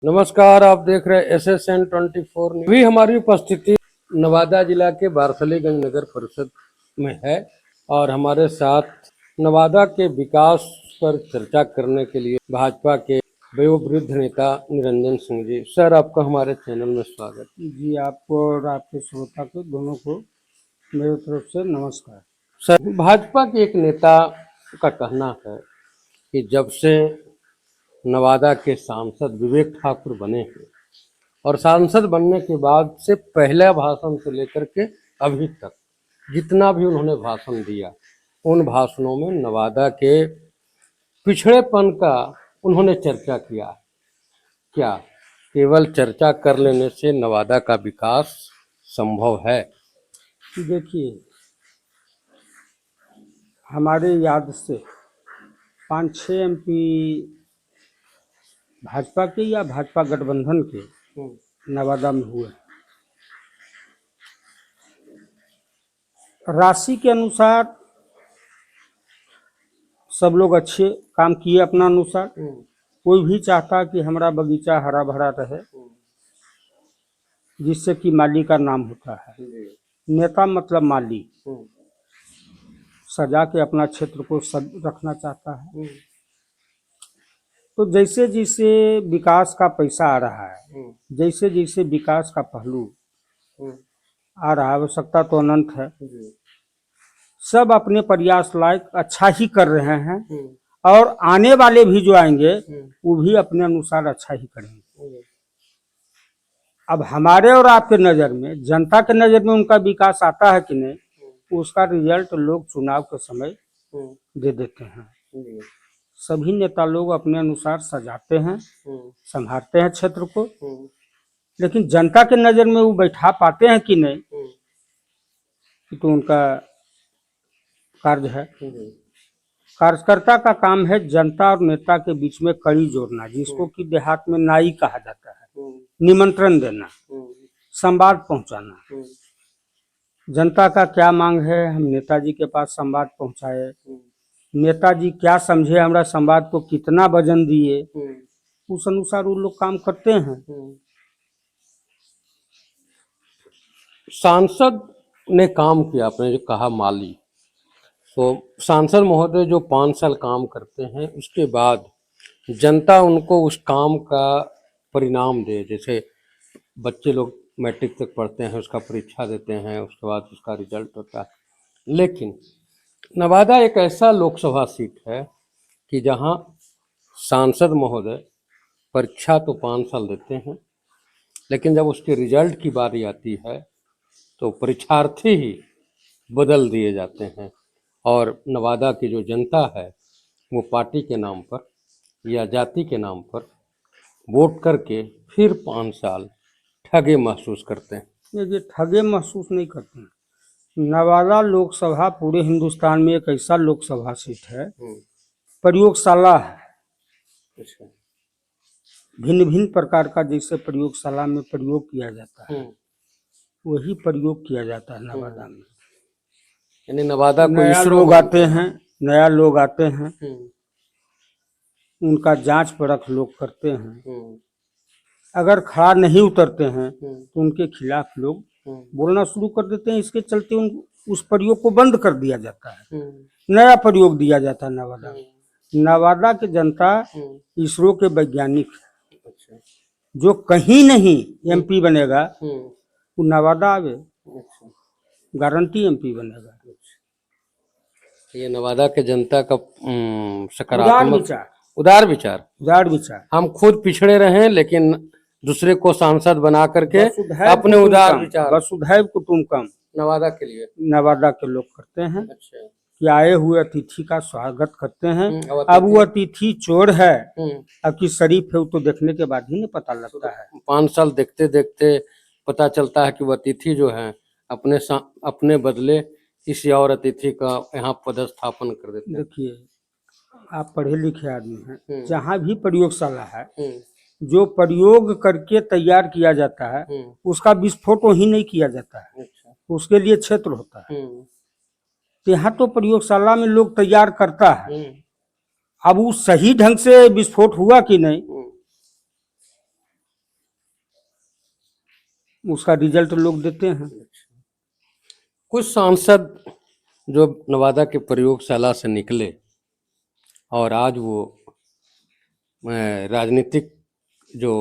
नमस्कार, आप देख रहे हैं SSN 24 न्यूज। भी हमारी उपस्थिति नवादा जिला के बारसलीगंज नगर परिषद में है और हमारे साथ नवादा के विकास पर चर्चा करने के लिए भाजपा के वयोवृद्ध नेता निरंजन सिंह जी। सर, आपका हमारे चैनल में स्वागत। जी, आपको और आपके श्रोता को दोनों को मेरी तरफ से नमस्कार। सर, भाजपा के एक नेता का कहना है कि जब से नवादा के सांसद विवेक ठाकुर बने हैं और सांसद बनने के बाद से पहला भाषण से लेकर के अभी तक जितना भी उन्होंने भाषण दिया, उन भाषणों में नवादा के पिछड़ेपन का उन्होंने चर्चा किया। क्या केवल चर्चा कर लेने से नवादा का विकास संभव है? देखिए, हमारे याद से 5-6 MP भाजपा के या भाजपा गठबंधन के नवादा में हुए। राशि के अनुसार सब लोग अच्छे काम किए अपना अनुसार। कोई भी चाहता कि हमारा बगीचा हरा भरा रहे, जिससे कि माली का नाम होता है। नेता मतलब माली, सजा के अपना क्षेत्र को रखना चाहता है। तो जैसे जैसे विकास का पैसा आ रहा है, जैसे जैसे विकास का पहलू आ रहा है, आवश्यकता तो अनंत है। सब अपने प्रयास लायक अच्छा ही कर रहे हैं और आने वाले भी जो आएंगे वो भी अपने अनुसार अच्छा ही करेंगे। अब हमारे और आपके नज़र में, जनता के नज़र में उनका विकास आता है कि नहीं, उसका रिजल्ट लोग चुनाव के समय दे देते हैं। सभी नेता लोग अपने अनुसार सजाते हैं, संभालते हैं क्षेत्र को, लेकिन जनता के नज़र में वो बैठा पाते हैं कि नहीं, तो उनका कार्य है। कार्यकर्ता का काम है जनता और नेता के बीच में कड़ी जोड़ना, जिसको कि देहात में नाई कहा जाता है। निमंत्रण देना, संवाद पहुंचाना। जनता का क्या मांग है, हम नेताजी के पास संवाद पहुंचाए। नेताजी क्या समझे, हमारा संवाद को कितना वजन दिए, उस अनुसार वो लोग काम करते हैं। सांसद ने काम किया, आपने जो कहा माली, तो सांसद महोदय जो 5 साल काम करते हैं उसके बाद जनता उनको उस काम का परिणाम दे। जैसे बच्चे लोग मैट्रिक तक पढ़ते हैं, उसका परीक्षा देते हैं, उसके बाद उसका रिजल्ट होता है। लेकिन नवादा एक ऐसा लोकसभा सीट है कि जहां सांसद महोदय परीक्षा तो 5 साल देते हैं, लेकिन जब उसके रिजल्ट की बारी आती है तो परीक्षार्थी ही बदल दिए जाते हैं और नवादा की जो जनता है वो पार्टी के नाम पर या जाति के नाम पर वोट करके फिर 5 साल ठगे महसूस करते हैं। ये ठगे महसूस नहीं करते हैं। नवादा लोकसभा पूरे हिंदुस्तान में एक ऐसा लोकसभा सीट है, प्रयोगशाला है। भिन्न भिन्न प्रकार का जैसे प्रयोगशाला में प्रयोग किया जाता है, वही प्रयोग किया जाता है नवादा में। यानी नवादा को नया लोग आते हैं, नया लोग आते हैं, उनका जांच परख लोग करते हैं। अगर खड़ा नहीं उतरते हैं तो उनके खिलाफ लोग बोलना शुरू कर देते हैं। इसके चलते उस प्रयोग को बंद कर दिया जाता है, नया प्रयोग दिया जाता है नवादा। नवादा की जनता इसरो के वैज्ञानिक है। जो कहीं नहीं MP बनेगा वो नवादा आवे, गारंटी MP बनेगा। ये नवादा के जनता का सकारात्मक उदार विचार। हम खुद पिछड़े रहे लेकिन दूसरे को सांसद बना करके अपने उदार विचार, वसुधैव कुटुंबकम नवादा के लिए नवादा के लोग करते हैं। अच्छा। कि आए हुए अतिथि का स्वागत करते हैं। अब वो अतिथि चोर है अब कि शरीफ है, वो तो देखने के बाद ही नहीं पता लगता है। 5 साल देखते देखते पता चलता है कि वो अतिथि जो है अपने बदले किसी और अतिथि का यहाँ पदस्थापन कर देते हैं। देखिए, आप पढ़े लिखे आदमी हैं, जहाँ भी प्रयोगशाला है, जो प्रयोग करके तैयार किया जाता है उसका विस्फोट ही नहीं किया जाता है। अच्छा। उसके लिए क्षेत्र होता है। तो यहाँ तो प्रयोगशाला में लोग तैयार करता है। अब वो सही ढंग से विस्फोट हुआ कि नहीं, उसका रिजल्ट लोग देते हैं। कुछ सांसद जो नवादा के प्रयोगशाला से निकले और आज वो राजनीतिक जो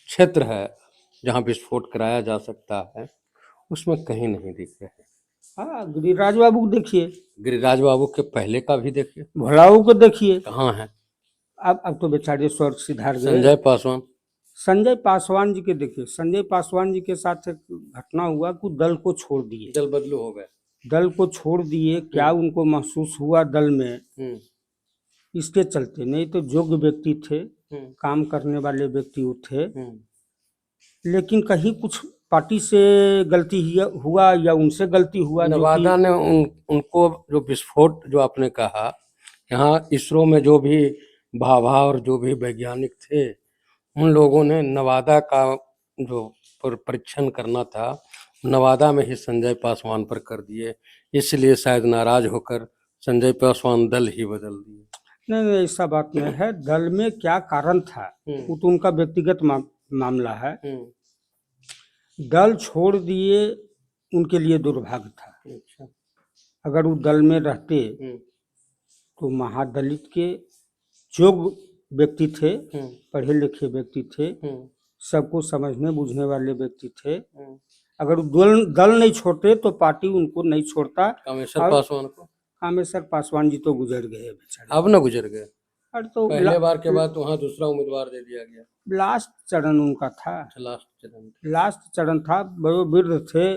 क्षेत्र है जहाँ विस्फोट कराया जा सकता है उसमें कहीं नहीं दिख रहे। हाँ, गिरिराज बाबू को देखिए, गिरिराज बाबू के पहले का भी देखिए भोलाऊ को देखिए, कहाँ है। अब तो बेचारे स्वर्ग सिधार गए। संजय पासवान, संजय पासवान जी के देखिए, संजय पासवान जी के साथ एक घटना हुआ कि दल को छोड़ दिए, दल बदलू हो गए। दल को छोड़ दिए, क्या उनको महसूस हुआ दल में, इसके चलते। नहीं तो योग्य व्यक्ति थे, काम करने वाले व्यक्ति वो थे, लेकिन कहीं कुछ पार्टी से गलती हुआ या उनसे गलती हुआ जो नवादा ने उनको जो विस्फोट जो आपने कहा, यहाँ इसरो में जो भी भाभा और जो भी वैज्ञानिक थे उन लोगों ने नवादा का जो परीक्षण करना था नवादा में ही संजय पासवान पर कर दिए, इसलिए शायद नाराज होकर संजय पासवान दल ही बदल दिए। नहीं, ऐसा बात नहीं है। दल में क्या कारण था वो तो उनका व्यक्तिगत मामला है। दल छोड़ दिए उनके लिए दुर्भाग्य था। अच्छा। अगर वो दल में रहते तो महादलित के योग्य व्यक्ति थे, पढ़े लिखे व्यक्ति थे, सबको समझने बूझने वाले व्यक्ति थे। अगर वो दल नहीं छोड़ते तो पार्टी उनको नहीं छोड़ता। कामेश्वर पासवान को, कामेश्वर पासवान जी तो गुजर गए बेचारे। अब न गुजर गए, अरे तो पहले बार के बाद वहाँ दूसरा उम्मीदवार दे दिया गया। लास्ट चरण उनका था, लास्ट चरण था। वो वृद्ध थे,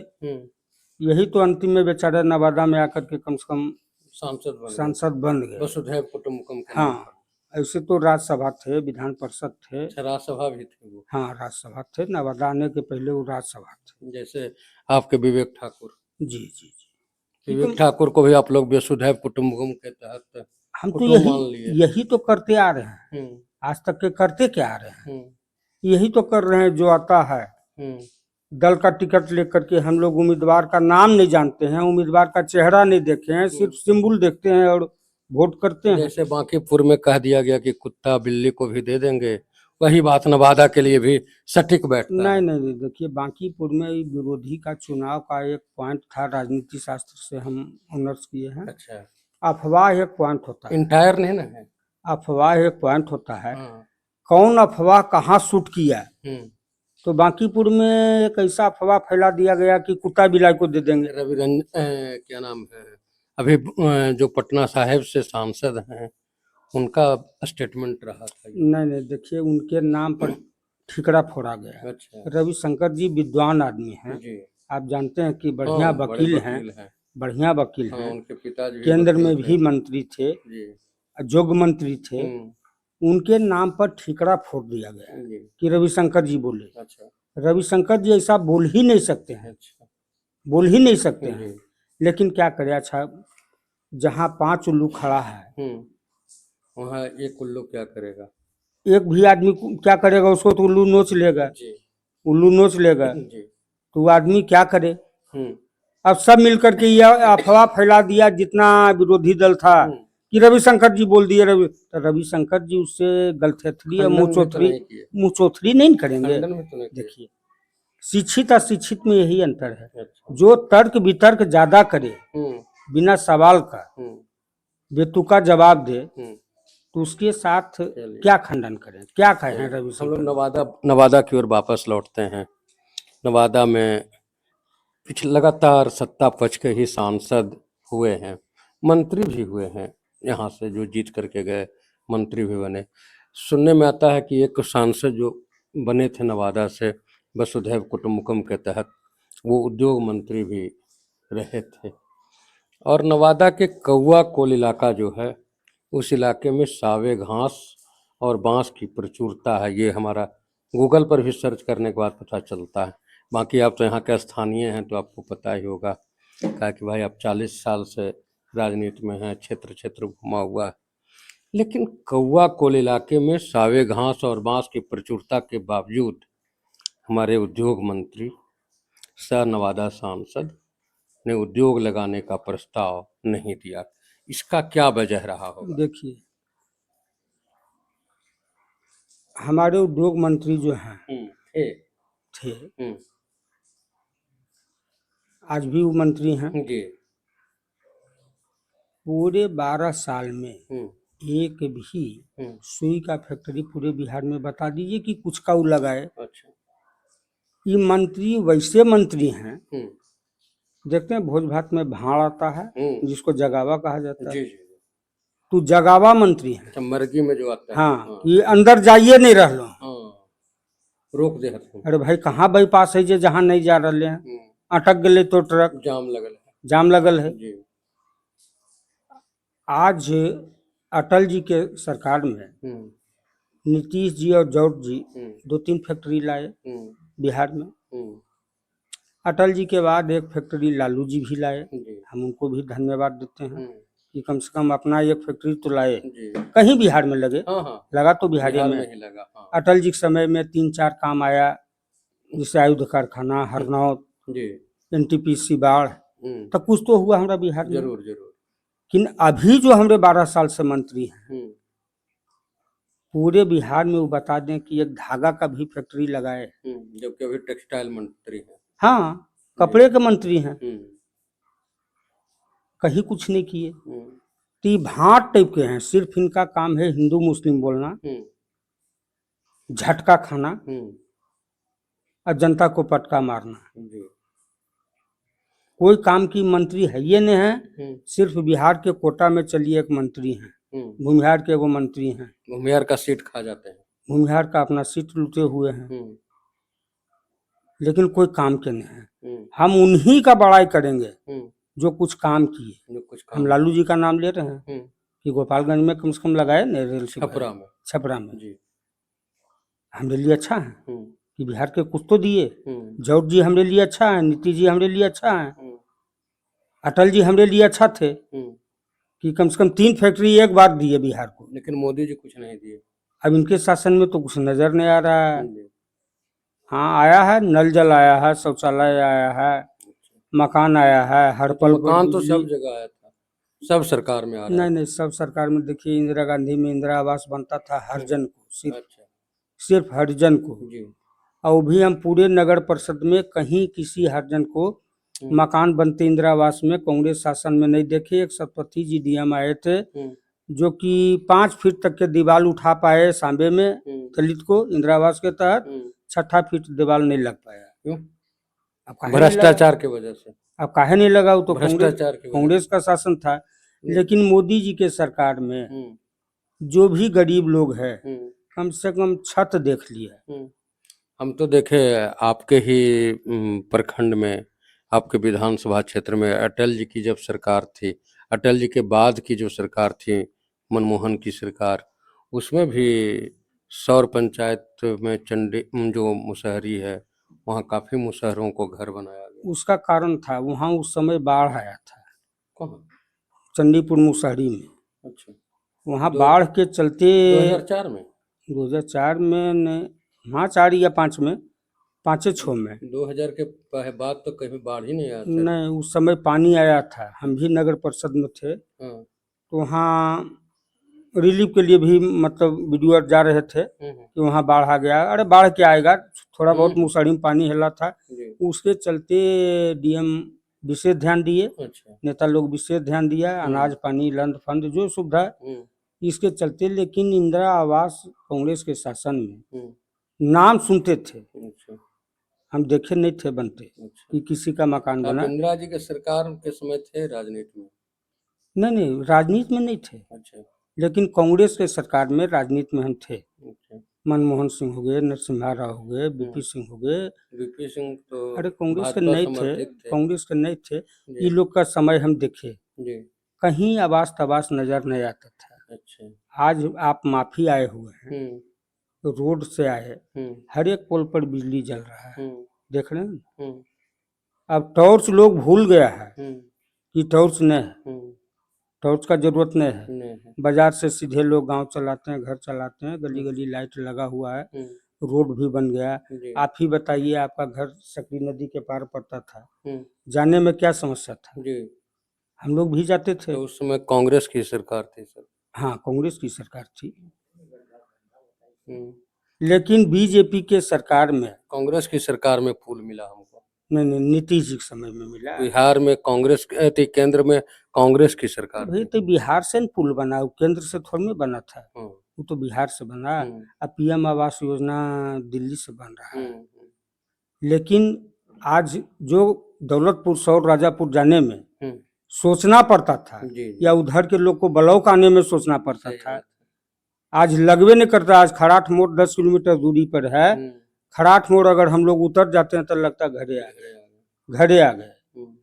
यही तो अंतिम में बेचारा नवादा में आकर के कम से कम सांसद बन गए। वसुधैव कुटुंबकम। हाँ, ऐसे तो राज्यसभा थे, विधान परिषद थे। राज्यसभा भी थे वो। हाँ, राज्यसभा थे। नवादा आने के पहले वो राज्यसभा थे। जैसे आपके विवेक ठाकुर। जी जी जी, विवेक ठाकुर को भी आप लोग वसुधैव कुटुंबकम के तहत हम तो यही तो करते आ रहे हैं। आज तक के करते क्या आ रहे हैं, यही तो कर रहे हैं। जो आता है दल का टिकट लेकर के हम लोग उम्मीदवार का नाम नहीं जानते हैं, उम्मीदवार का चेहरा नहीं देखे हैं, सिर्फ सिंबल देखते हैं और वोट करते हैं। जैसे बांकीपुर में कह दिया गया कि कुत्ता बिल्ली को भी दे देंगे, वही बात नवादा के लिए भी सटीक बैठता है। नहीं, देखिए बांकीपुर में विरोधी का चुनाव का एक पॉइंट था, राजनीति शास्त्र से हम ऑनर्स किए हैं। अच्छा। अफवाह एक पॉइंट होता है, इंटायर नहीं ना है। अफवाह एक पॉइंट होता है। कौन अफवाह कहाँ शूट किया, तो बांकीपुर में एक ऐसा अफवाह फैला दिया गया कि कुत्ता बिलाई को दे देंगे। रवि क्या नाम है अभी जो पटना साहिब से सांसद हैं उनका स्टेटमेंट रहा था। नहीं, देखिए उनके नाम पर ठिकरा फोड़ा गया। अच्छा। रविशंकर जी विद्वान आदमी हैं, आप जानते हैं कि बढ़िया वकील हैं, बढ़िया वकील हैं। उनके पिताजी केंद्र में भी मंत्री थे, योग्य मंत्री थे। उनके नाम पर ठिकरा फोड़ दिया गया कि रविशंकर जी बोले। अच्छा। रविशंकर जी ऐसा बोल ही नहीं सकते हैं। अच्छा। बोल ही नहीं सकते हैं, लेकिन क्या करे। अच्छा, जहाँ 5 उल्लू खड़ा है वहाँ एक उल्लू क्या करेगा, एक भी आदमी क्या करेगा, उसको तो उल्लू नोच लेगा। उल्लू नोच लेगा तो वो आदमी क्या करे। अब सब मिलकर के यह अफवाह फैला दिया, जितना विरोधी दल था, कि रविशंकर जी बोल दिए। रविशंकर जी उससे गलथेथरी या मुँहचोथरी नहीं करेंगे। देखिए, शिक्षित अशिक्षित में यही अंतर है। जो तर्क वितर्क ज्यादा करे, बिना सवाल का बेतुका जवाब दे, तो उसके साथ क्या खंडन करें, क्या कहें। रविशंकर, हम लोग नवादा की ओर वापस लौटते हैं। नवादा में पिछले लगातार सत्ता पक्ष के ही सांसद हुए हैं, मंत्री भी हुए हैं। यहाँ से जो जीत करके गए मंत्री भी बने। सुनने में आता है कि एक सांसद जो बने थे नवादा से वसुधैव कुटुंबकम के तहत, वो उद्योग मंत्री भी रहे थे। और नवादा के कौआ कोल इलाका जो है, उस इलाके में सावे घास और बांस की प्रचुरता है। ये हमारा गूगल पर भी सर्च करने के बाद पता चलता है। बाकी आप तो यहाँ के स्थानीय हैं तो आपको पता ही होगा, कहा कि भाई आप 40 साल से राजनीति में हैं, क्षेत्र क्षेत्र घुमा हुआ है। लेकिन कौआ कोल इलाके में सावे घास और बांस की प्रचुरता के बावजूद हमारे उद्योग मंत्री सह नवादा सांसद ने उद्योग लगाने का प्रस्ताव नहीं दिया। इसका क्या वजह रहा होगा? देखिए, हमारे उद्योग मंत्री जो हैं थे आज भी वो मंत्री हैं। जी। पूरे 12 साल में हम्म, एक भी हम्म, सुई का फैक्ट्री पूरे बिहार में बता दीजिए कि कुछ का वो लगाए। अच्छा। ये मंत्री वैसे मंत्री हैं, हम्म, देखते हैं भोज भात में भाड़ आता है जिसको जगावा कहा जाता है, जी जी। तो जगावा मंत्री है। अच्छा, मर्गी में जो आता है। हाँ, हाँ, ये अंदर जाइए नहीं रहलो। हाँ, रोक दे हथुन। अरे भाई कहाँ बाईपास है जे जहाँ नहीं जा रहे हैं, हम्म, अटक गए तो ट्रक जाम लगल है। जाम लगल है। जी। आज अटल जी के सरकार में हम्म, नीतीश जी और जॉर्ज जी हम्म, 2-3 फैक्ट्री लाए हम्म, बिहार में। हम्म, अटल जी के बाद एक फैक्ट्री लालू जी भी लाए, जी। हम उनको भी धन्यवाद देते हैं हम्म, कि कम से कम अपना एक फैक्ट्री तो लाए, जी। कहीं बिहार में लगे, हाँ हाँ, लगा तो बिहार बिहार में। में ही लगा। हाँ, अटल जी के समय में 3-4 काम आया, जैसे आयुध कारखाना, हरनौत, जी। एनटीपीसी बाढ़, हम्म, तो कुछ तो हुआ हमारा बिहार में। जरूर जरूर। लेकिन अभी जो हमारे 12 साल से मंत्री हैं, हम्म, पूरे बिहार में वो बता दें कि एक धागा का भी फैक्ट्री लगाए। जबकि अभी टेक्सटाइल मंत्री है। हाँ, कपड़े के मंत्री हैं, हम्म, कहीं कुछ नहीं किए। हम्म, तो ये भाट टाइप के हैं, सिर्फ इनका काम है हिंदू मुस्लिम बोलना, हम्म, झटका खाना हम्म, और जनता को पटका मारना। जी। कोई काम की मंत्री है ये नहीं है। हम्म, सिर्फ बिहार के कोटा में चलिए एक मंत्री हैं, भूमिहार के वो मंत्री हैं, भूमिहार का सीट खा जाते हैं। भूमिहार का अपना सीट लूटे हुए हैं, हम्म, लेकिन कोई काम के नहीं है। हम्म, हम उन्हीं का बड़ाई करेंगे हम्म, जो कुछ काम किए। जो कुछ हम काम। लालू जी का नाम ले रहे हैं हम्म, कि गोपालगंज में कम से कम लगाए नहीं रेल छपरा में। छपरा में, जी। हमारे लिए अच्छा है हम्म, कि बिहार के कुछ तो दिए। हम्म, जॉर्ज जी हमारे लिए अच्छा है, नीतीश जी हमारे लिए अच्छा है, हम्म, अटल जी हमारे लिए अच्छा थे हम्म, कि कम से कम 3 फैक्ट्री एक बार दिए बिहार को। लेकिन मोदी जी कुछ नहीं दिए। अब इनके शासन में तो कुछ नजर नहीं आ रहा है। जी। हाँ, आया है, नल जल आया है, शौचालय आया है, मकान आया है, हर तो पल पर मकान तो बिजली। सब जगह आया था, सब सरकार में आ रहा नहीं है। नहीं, सब सरकार में देखिए, इंदिरा गांधी में इंदिरा आवास बनता था हर जन को, अच्छा। सिर्फ हरिजन को। जी। और वो भी हम पूरे नगर परिषद में कहीं किसी हरिजन को मकान बनते इंदिरा आवास में कांग्रेस शासन में नहीं देखे। एक सतपथी जी डीएम आए थे जो कि 5 फीट तक के दीवार उठा पाए सांबे में दलित को इंदिरा आवास के तहत, 6ठा फीट दीवार नहीं लग पाया। क्यों? अब काहे नहीं लगा? भ्रष्टाचार की वजह से। अब काहे नहीं लगा? वो तो भ्रष्टाचार की वजह कांग्रेस का शासन था। लेकिन मोदी जी के सरकार में जो भी गरीब लोग हैं, कम से कम छत देख लिया। हम तो देखे आपके ही प्रखंड में, आपके विधानसभा क्षेत्र में अटल जी की जब सरकार थी, अटल जी के बाद की जो सरकार थी मनमोहन की सरकार, उसमें भी सौर पंचायत में चंडी जो मुसहरी है, वहाँ काफी मुसहरों को घर बनाया गया। उसका कारण था वहाँ उस समय बाढ़ आया था, कहाँ? चंडीपुर मुसहरी में। अच्छा। वहाँ बाढ़ के चलते 2004 में? 2004 में नहीं, हाँ 4 या 5 में, 5-6 में। 2000 के बाद तो कहीं बाढ़ ही नहीं आया था। नहीं, उस समय पानी आया था, हम भी नगर परिषद में थे, हाँ। तो वहाँ रिलीफ के लिए भी मतलब वीडियो जा रहे थे कि वहाँ बाढ़ आ गया। अरे बाढ़ क्या आएगा, थोड़ा बहुत मुसहरी में पानी हिला था। जी। उसके चलते डीएम विशेष ध्यान दिए, अच्छा। नेता लोग विशेष ध्यान दिया, अनाज पानी लंद फंद जो सुविधा इसके चलते। लेकिन इंदिरा आवास कांग्रेस के शासन में नाम सुनते थे, अच्छा। हम देखे नहीं थे बनते अच्छा। कि किसी का मकान आप बना। इंदिरा जी के सरकार के समय थे राजनीति में? नहीं नहीं, राजनीति में नहीं थे, अच्छा। लेकिन कांग्रेस के सरकार में राजनीति में हम थे। अच्छा। मनमोहन सिंह हो गए, नरसिम्हा राव हो गए, बीपी सिंह हो गए। वीपी सिंह तो अरे कांग्रेस के भाजपा नहीं थे, समर्थित थे। कांग्रेस के नहीं थे। जी। ये लोग का समय हम देखे, जी। कहीं आवास तवास नजर नहीं आता था। अच्छा। आज आप माफी आए हुए हैं, रोड से आए, हर एक पोल पर बिजली जल रहा है, देख रहे हैं। अब टॉर्च लोग भूल गया है कि टॉर्च नहीं है, टॉर्च का जरूरत नहीं है। बाजार से सीधे लोग गांव चलाते हैं, घर चलाते हैं, गली गली लाइट लगा हुआ है, रोड भी बन गया। आप ही बताइए, आपका घर सकरी नदी के पार पड़ता था, जाने में क्या समस्या था? जी। हम लोग भी जाते थे। तो उस समय कांग्रेस की सरकार थी सर। हाँ, कांग्रेस की सरकार थी, लेकिन बीजेपी के सरकार में, कांग्रेस की सरकार में फूल मिला हमको। नहीं नहीं, नीतीश जी के समय में मिला। बिहार में कांग्रेस केंद्र में कांग्रेस की सरकार भाई थी। तो बिहार से न पुल बना, वो केंद्र से थोड़ी में बना था, हम्म, वो तो बिहार से बना। हम्म, अब पीएम आवास योजना दिल्ली से बन रहा है। हम्म, लेकिन आज जो दौलतपुर से और राजापुर जाने में हम्म, सोचना पड़ता था, जी जी, या उधर के लोग को ब्लॉक आने में सोचना पड़ता सही था, बात आज लगवे नहीं करता। आज खराठ मोड़ 10 किलोमीटर दूरी पर है। है। खराठ मोड़ अगर हम लोग उतर जाते हैं तो लगता है घरे आ हम्म, गए, घरे आ गए। हम्म,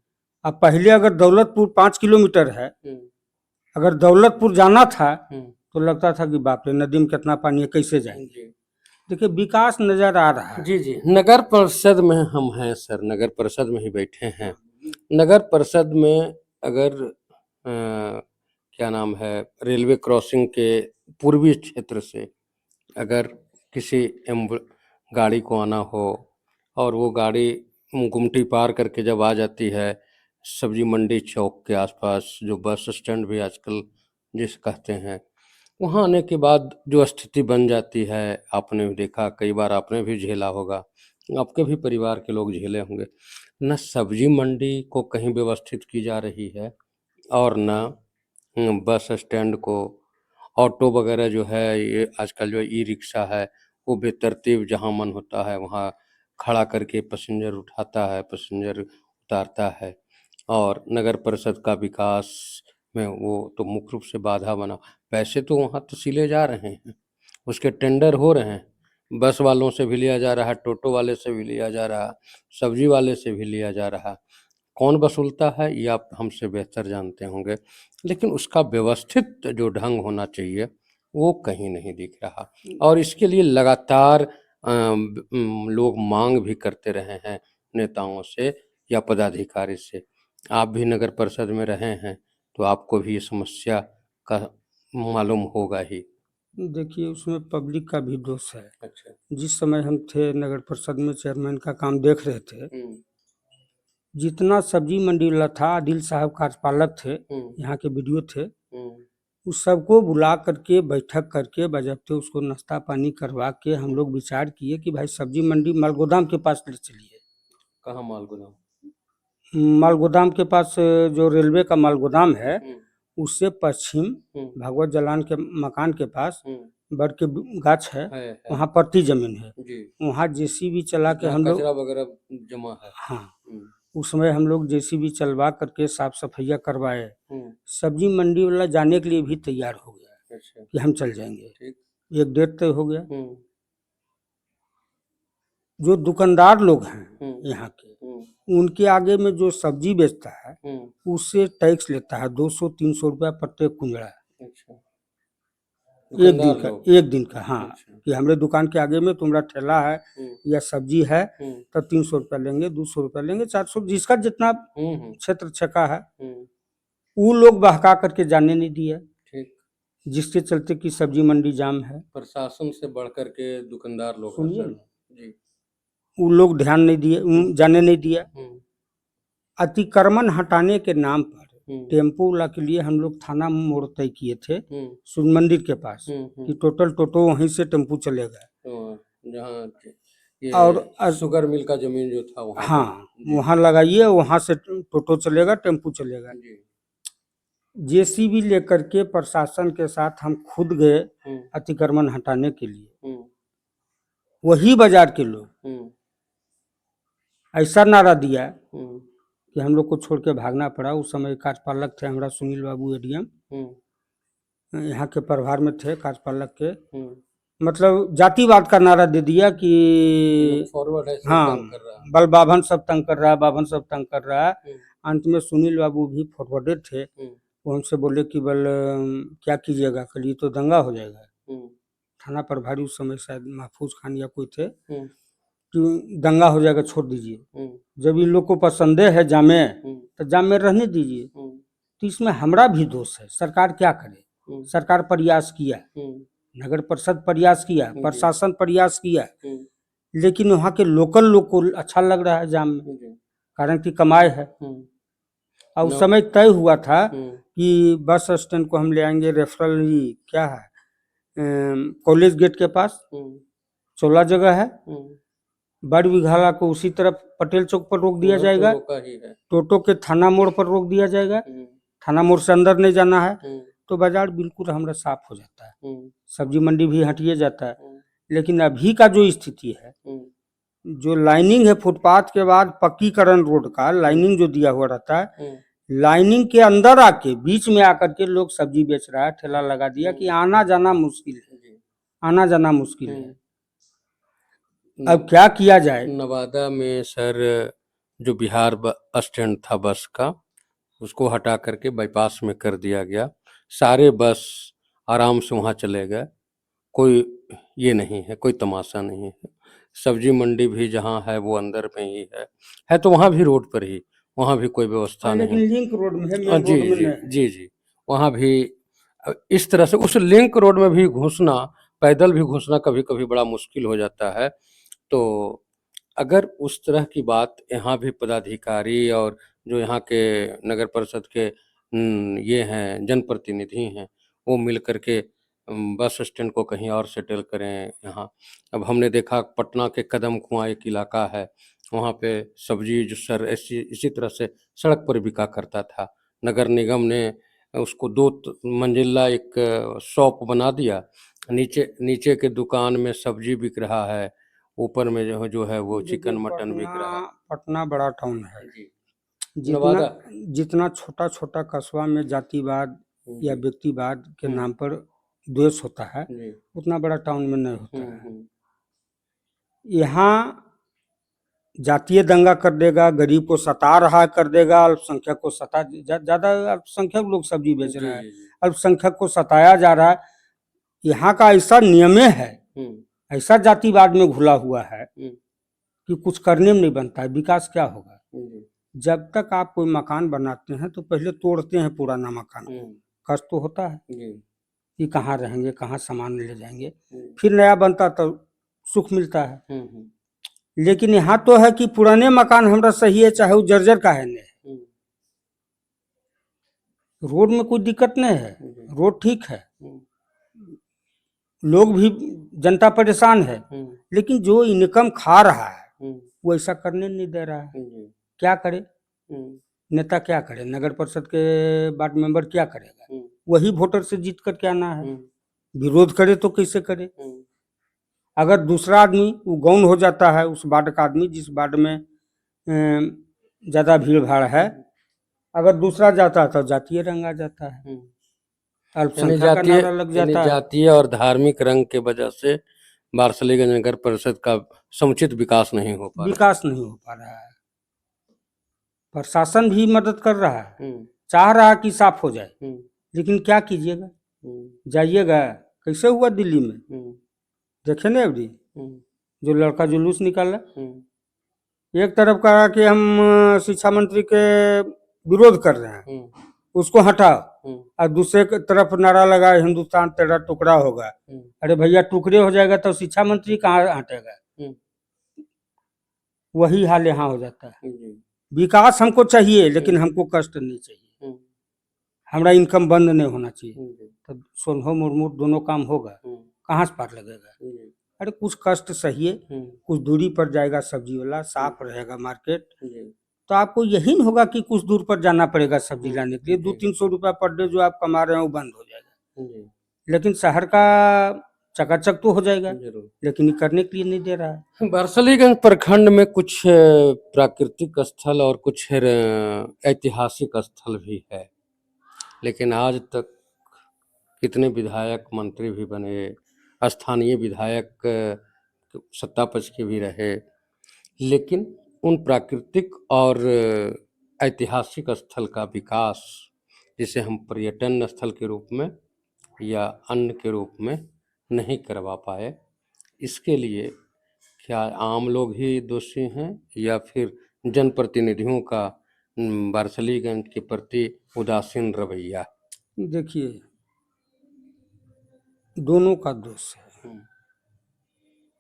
अब पहले अगर दौलतपुर 5 किलोमीटर है, हम्म, अगर दौलतपुर जाना था हम्म, तो लगता था कि बाप रे, नदी में कितना पानी है, कैसे जाएंगे। जी देखिए विकास नजर आ रहा है। जी जी, नगर परिषद में हम हैं सर, नगर परिषद में ही बैठे हैं। नगर परिषद में अगर क्या नाम है, रेलवे क्रॉसिंग के पूर्वी क्षेत्र से अगर किसी गाड़ी को आना हो और वो गाड़ी गुमटी पार करके जब आ जाती है सब्जी मंडी चौक के आसपास, जो बस स्टैंड भी आजकल जिसे कहते हैं, वहाँ आने के बाद जो स्थिति बन जाती है, आपने भी देखा, कई बार आपने भी झेला होगा, आपके भी परिवार के लोग झेले होंगे। न सब्जी मंडी को कहीं व्यवस्थित की जा रही है और न बस स्टैंड को, ऑटो वगैरह जो है, ये आजकल जो ई रिक्शा है वो बेतरतीब जहाँ मन होता है वहाँ खड़ा करके पैसेंजर उठाता है, पैसेंजर उतारता है। और नगर परिषद का विकास में वो तो मुख्य रूप से बाधा बना। पैसे तो वहाँ तो सिले जा रहे हैं, उसके टेंडर हो रहे हैं, बस वालों से भी लिया जा रहा है, टोटो वाले से भी लिया जा रहा है, सब्जी वाले से भी लिया जा रहा है। कौन वसूलता है ये आप हमसे बेहतर जानते होंगे, लेकिन उसका व्यवस्थित जो ढंग होना चाहिए वो कहीं नहीं दिख रहा। और इसके लिए लगातार लोग मांग भी करते रहे हैं नेताओं से या पदाधिकारी से। आप भी नगर परिषद में रहे हैं तो आपको भी ये समस्या का मालूम होगा ही। देखिए उसमें पब्लिक का भी दोष है। अच्छा। जिस समय हम थे नगर परिषद में, चेयरमैन का काम देख रहे थे, जितना सब्जी मंडी वाला था, आदिल साहब कार्यपालक थे, यहाँ के वीडियो थे, उस सबको बुला करके बैठक करके बजाते उसको नाश्ता पानी करवा के हम लोग विचार किए कि भाई सब्जी मंडी माल गोदाम के पास ले चलिए। कहाँ माल गोदाम? माल गोदाम के पास, जो रेलवे का माल गोदाम है, उससे पश्चिम भगवत जलान के मकान के पास बड़ के गाछ है, वहाँ परती जमीन है, वहाँ जेसीबी चला के हम लोग, कचरा वगैरह जमा है। हाँ, उस समय हम लोग जेसीबी चलवा करके साफ सफाइया करवाए। सब्जी मंडी वाला जाने के लिए भी तैयार हो गया। अच्छा। कि हम चल जाएंगे। ठीक। एक डेट तय हो गया। जो दुकानदार लोग हैं यहाँ के, उनके आगे में जो सब्जी बेचता है उससे टैक्स लेता है 200-300 रुपया प्रत्येक कुंजड़ा। अच्छा। एक दिन का, हाँ। अच्छा। कि हमारे दुकान के आगे में तुम्हारा ठेला है या सब्जी है तो 300 रुपया लेंगे, 200 रुपया लेंगे, 400, जिसका जितना क्षेत्र छका है। वो लोग बहका करके जाने नहीं दिया। ठीक। जिसके चलते कि सब्जी मंडी जाम है। प्रशासन से बढ़ करके दुकानदार लोग, सुनिए जी, वो लोग ध्यान नहीं दिए, जाने नहीं दिया। अतिक्रमण हटाने के नाम पर टेम्पो वाला के लिए हम लोग थाना मोड़ तय किए थे सूर्य मंदिर के पास, कि टोटल टोटो वहीं से टेम्पो चलेगा। जहाँ और शुगर मिल का जमीन जो था वहाँ, हाँ, वहाँ लगाइए, वहाँ से टोटो चलेगा, टेम्पो चलेगा। जेसीबी लेकर के प्रशासन के साथ हम खुद गए अतिक्रमण हटाने के लिए। वही बाजार के लोग ऐसा नारा दिया कि हम लोग को छोड़ के भागना पड़ा। उस समय कार्यपालक थे हमारा सुनील बाबू एडीएम, यहाँ के प्रभार में थे कार्यपालक के। मतलब जातिवाद का नारा दे दिया कि फॉरवर्ड है, हाँ, बल बाभन सब तंग कर रहा है, बाभन सब तंग कर रहा है। अंत में सुनील बाबू भी फॉरवर्डेड थे, वो हमसे बोले कि बल क्या कीजिएगा, कल ये तो दंगा हो जाएगा। थाना प्रभारी उस समय शायद महफूज खान या कोई थे, कि दंगा हो जाएगा, छोड़ दीजिए। जब इन लोग को पसंदे है जामे तो जाम में रहने दीजिए। तो इसमें हमारा भी दोष है। सरकार क्या करे? सरकार प्रयास किया, नगर परिषद प्रयास किया, प्रशासन प्रयास किया, लेकिन वहाँ के लोकल लोग को अच्छा लग रहा है जाम में, कारण की कमाई है। और उस समय तय हुआ था कि बस स्टैंड को हम ले आएंगे, रेफरल क्या है, कॉलेज गेट के पास 16 जगह है, बड़ विघाला को उसी तरफ पटेल चौक पर रोक दिया उधर तो जाएगा, रोका ही है। टोटो के थाना मोड़ पर रोक दिया जाएगा, थाना मोड़ से अंदर नहीं जाना है, तो बाजार बिल्कुल हमारा साफ हो जाता है, सब्जी मंडी भी हटिए जाता है। लेकिन अभी का जो स्थिति है, जो लाइनिंग है फुटपाथ के बाद पक्कीकरण रोड का लाइनिंग जो दिया हुआ रहता है, लाइनिंग के अंदर आके बीच में आकर के लोग सब्जी बेच रहा है, ठेला लगा दिया कि आना जाना मुश्किल है, आना जाना मुश्किल है। अब क्या किया जाए? नवादा में सर जो बिहार स्टैंड था बस का, उसको हटा करके बाईपास में कर दिया गया, सारे बस आराम से वहाँ चले गए, कोई ये नहीं है, कोई तमाशा नहीं है। सब्जी मंडी भी जहाँ है वो अंदर में ही है तो वहाँ भी रोड पर ही, वहाँ भी कोई व्यवस्था लेकिन नहीं। लिंक रोड में है, जी मेन रोड में जी नहीं है। जी जी, वहाँ भी इस तरह से उस लिंक रोड में भी घुसना, पैदल भी घुसना कभी कभी बड़ा मुश्किल हो जाता है। तो अगर उस तरह की बात यहाँ भी पदाधिकारी और जो यहाँ के नगर परिषद के ये हैं जनप्रतिनिधि हैं, वो मिल करके बस स्टैंड को कहीं और सेटल करें यहाँ। अब हमने देखा पटना के कदम कुआं एक इलाका है, वहाँ पे सब्जी जो सर ऐसी इसी तरह से सड़क पर बिका करता था, नगर निगम ने उसको 2 मंजिला एक शॉप बना दिया, नीचे नीचे के दुकान में सब्जी बिक रहा है, ऊपर में जो है वो चिकन मटन बिक रहा है। पटना बड़ा टाउन है, जी, जितना नवादा जितना छोटा छोटा कस्बा में जातिवाद या व्यक्तिवाद के नाम पर द्वेष होता है, जी, उतना बड़ा टाउन में नहीं होता है। यहाँ जातीय दंगा कर देगा, गरीब को सता रहा कर देगा, अल्पसंख्यक को सता ज्यादा अल्पसंख्यक लोग सब्जी बेच रहा है, अल्पसंख्यक को सताया जा रहा है। यहाँ का ऐसा नियमे है, ऐसा जातिवाद में घुला हुआ है कि कुछ करने में नहीं बनता है। विकास क्या होगा? जब तक आप कोई मकान बनाते हैं तो पहले तोड़ते हैं पुराना मकान, कष्ट तो होता है कि कहाँ रहेंगे, कहाँ सामान ले जाएंगे, फिर नया बनता तो सुख मिलता है। लेकिन यहाँ तो है कि पुराने मकान हमारा सही है, चाहे वो जर्जर का है नहीं, रोड में कोई दिक्कत नहीं है, रोड ठीक है, लोग भी जनता परेशान है, लेकिन जो इनकम खा रहा है वो ऐसा करने नहीं दे रहा है। क्या करे नेता, क्या करे नगर परिषद के वार्ड मेंबर, क्या करेगा? वही वोटर से जीत कर क्या आना है, विरोध करे तो कैसे करे? अगर दूसरा आदमी वो गौण हो जाता है, उस वार्ड का आदमी जिस वार्ड में ज्यादा भीड़ भाड़ है, अगर दूसरा जाता है तो जातीय रंग आ जाता है, अल्पसंख्यक का नारा लग जाता है। जातीय और धार्मिक रंग के वजह से वारसलीगंज नगर परिषद का समुचित विकास नहीं हो पा रहा है। प्रशासन भी मदद कर रहा है, चाह रहा है कि साफ हो जाए, लेकिन क्या कीजिएगा? जाइएगा, कैसे हुआ दिल्ली में, देखे ना अभी जो लड़का जुलूस निकाला, एक तरफ कहा कि हम शिक्षा मंत्री के विरोध कर रहे हैं, उसको हटाओ, और दूसरे तरफ नारा लगा हिंदुस्तान तेरा टुकड़ा होगा। अरे भैया, टुकड़े हो जाएगा तो शिक्षा मंत्री कहाँ हटेगा? वही हाल यहाँ हो जाता है। विकास हमको चाहिए, लेकिन हमको कष्ट नहीं चाहिए, हमारा इनकम बंद नहीं होना चाहिए, तब सोनहो मुर्मू दोनों काम होगा, कहाँ से पार लगेगा? अरे कुछ कष्ट सहिए, कुछ दूरी पर जाएगा सब्जी वाला, साफ रहेगा मार्केट, तो आपको यही नहीं होगा कि कुछ दूर पर जाना पड़ेगा सब्जी लाने के लिए, 200-300 रुपया पर डे जो आप कमा रहे हैं वो बंद हो जाएगा। लेकिन शहर का चकाचक तो हो जाएगा, लेकिन ये करने के लिए नहीं दे रहा है। वारसलीगंज प्रखंड में कुछ प्राकृतिक स्थल और कुछ ऐतिहासिक स्थल भी है, लेकिन आज तक कितने विधायक मंत्री भी बने, स्थानीय विधायक सत्ता पक्ष के भी रहे, लेकिन उन प्राकृतिक और ऐतिहासिक स्थल का विकास, जिसे हम पर्यटन स्थल के रूप में या अन्य के रूप में नहीं करवा पाए, इसके लिए क्या आम लोग ही दोषी हैं या फिर जनप्रतिनिधियों का वारसलीगंज के प्रति उदासीन रवैया? देखिए, दोनों का दोष है।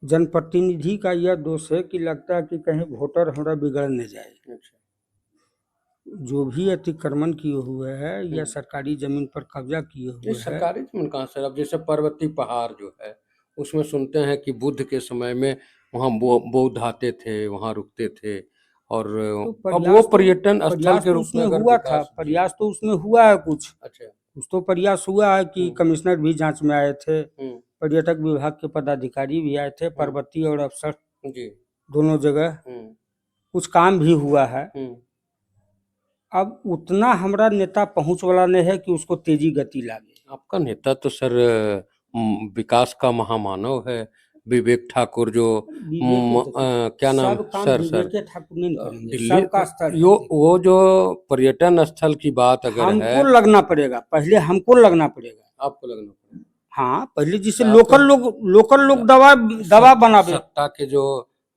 जनप्रतिनिधि का यह दोष है कि लगता है कि कहीं वोटर हमारा बिगड़ न जाए। जो भी अतिक्रमण किए हुए है या सरकारी जमीन पर कब्जा किए हुए है, सरकारी जमीन कहाँ सर? अब जैसे पर्वतीय पहाड़ जो है, उसमें सुनते हैं कि बुद्ध के समय में वहाँ बौद्ध आते थे, वहाँ रुकते थे, और तो अब वो पर्यटन स्थल प्रयास के तो रूप में उसमें अगर हुआ था, विकास जी। प्रयास तो उसमें हुआ है कुछ अच्छा। कुछ तो प्रयास हुआ है कि कमिश्नर भी जांच में आए थे, हम्म। पर्यटक विभाग के पदाधिकारी भी आए थे, पर्वतीय और अफसर जी। दोनों जगह हम्म। कुछ काम भी हुआ है। हम्म। अब उतना हमरा नेता पहुंच वाला नहीं है कि उसको तेजी गति लागे। आपका नेता तो सर विकास का महामानव है, विवेक ठाकुर, जो विवेक क्या नाम सब काम सर विवेक ठाकुर नहीं करेंगे, दिल्ली सबका स्तर है। वो जो पर्यटन स्थल की बात अगर है, हमको लगना पड़ेगा, पहले हमको लगना पड़ेगा। आपको लगना पड़ेगा। हाँ, पहले जिसे आप लोकल लोग दवा बनावे। सत्ता के जो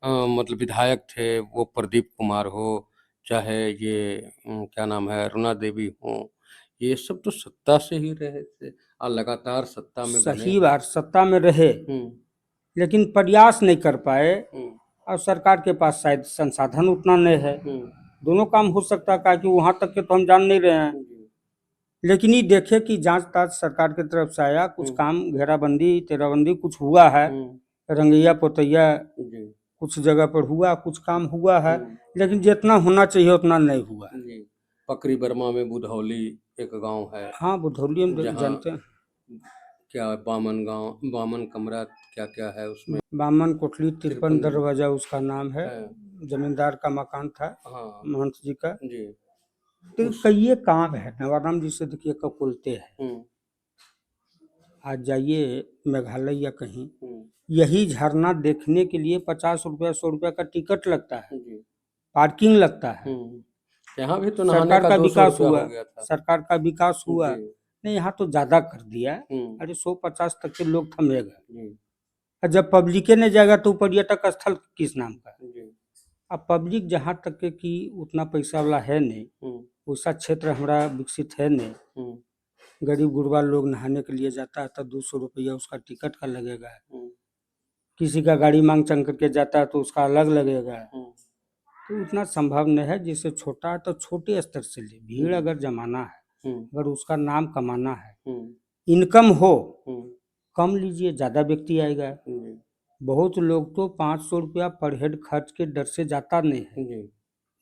मतलब विधायक थे, वो प्रदीप कुमार हो, चाहे ये क्या नाम है, अरुणा देवी हो, ये सब तो सत्ता से ही रहे थे और लगातार सत्ता में बने। सही बात, सत्ता में रहे लेकिन प्रयास नहीं कर पाए, और सरकार के पास शायद संसाधन उतना नहीं है। दोनों काम हो सकता है, कि वहां तक के तो हम जान नहीं रहे हैं, लेकिन ये देखे कि जांच तांच सरकार की तरफ से आया, कुछ काम घेराबंदी तेराबंदी कुछ हुआ है, रंगैया पोतैया कुछ जगह पर हुआ, कुछ काम हुआ है, लेकिन जितना होना चाहिए उतना नहीं हुआ। पकरी बर्मा में बुधौली एक गांव है। हाँ, बुधौली हम जानते हैं। क्या बामन गांव, बामन कमरा, क्या क्या है उसमें, बामन कोठली 53 दरवाजा उसका नाम है, जमींदार का मकान था। हाँ, महंत जी का। जी। तो कई काम है, नवाराम जी से देखिए ककुलते है। आज जाइए मेघालय या कहीं, यही झरना देखने के लिए 50 रुपया 100 रुपया का टिकट लगता है, पार्किंग लगता है। यहाँ भी तो नहाने सरकार का का 200 विकास रुपया हुआ, हो गया था। सरकार का विकास हुआ नहीं, यहाँ तो ज्यादा कर दिया। अरे 150 तक के लोग थमेगा, और जब पब्लिके नहीं जाएगा तो पर्यटक स्थल किस नाम का। अब पब्लिक जहाँ तक के कि उतना पैसा वाला है नहीं, वैसा क्षेत्र हमारा विकसित है नहीं, गरीब गुरबा लोग नहाने के लिए जाता है तो 200 रुपया उसका टिकट का लगेगा। किसी का गाड़ी मांग चंग करके जाता है तो उसका अलग लगेगा। तो उतना संभव नहीं है। जिससे छोटा है तो छोटे स्तर से ले, भीड़ अगर जमाना है, अगर उसका नाम कमाना है, इनकम हो, कम लीजिए, ज्यादा व्यक्ति आएगा। बहुत लोग तो 500 रुपया पर हेड खर्च के डर से जाता नहीं है,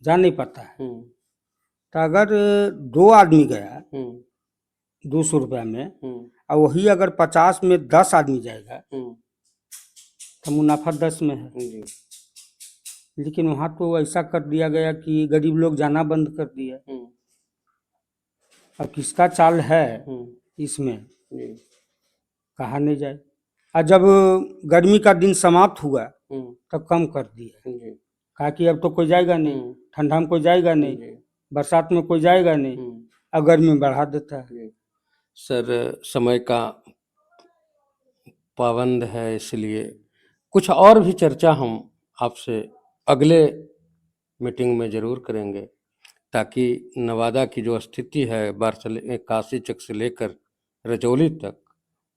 जा नहीं पाता है। तो अगर 2 आदमी गया 200 रुपया में, और वही अगर 50 में 10 आदमी जाएगा तो मुनाफा 10 में है। लेकिन वहां तो ऐसा कर दिया गया कि गरीब लोग जाना बंद कर दिया। अब किसका चाल है इसमें, कहा नहीं जाए। और जब गर्मी का दिन समाप्त हुआ तब कम कर दिया, कहा कि अब तो कोई जाएगा नहीं, ठंडा में कोई जाएगा नहीं, बरसात में कोई जाएगा नहीं, और गर्मी में बढ़ा देता है। सर समय का पाबंद है, इसलिए कुछ और भी चर्चा हम आपसे अगले मीटिंग में ज़रूर करेंगे, ताकि नवादा की जो स्थिति है काशी चक से लेकर रजौली तक,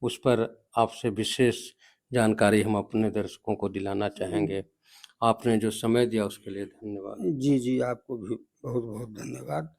उस पर आपसे विशेष जानकारी हम अपने दर्शकों को दिलाना चाहेंगे। आपने जो समय दिया उसके लिए धन्यवाद। जी जी, आपको भी बहुत बहुत धन्यवाद।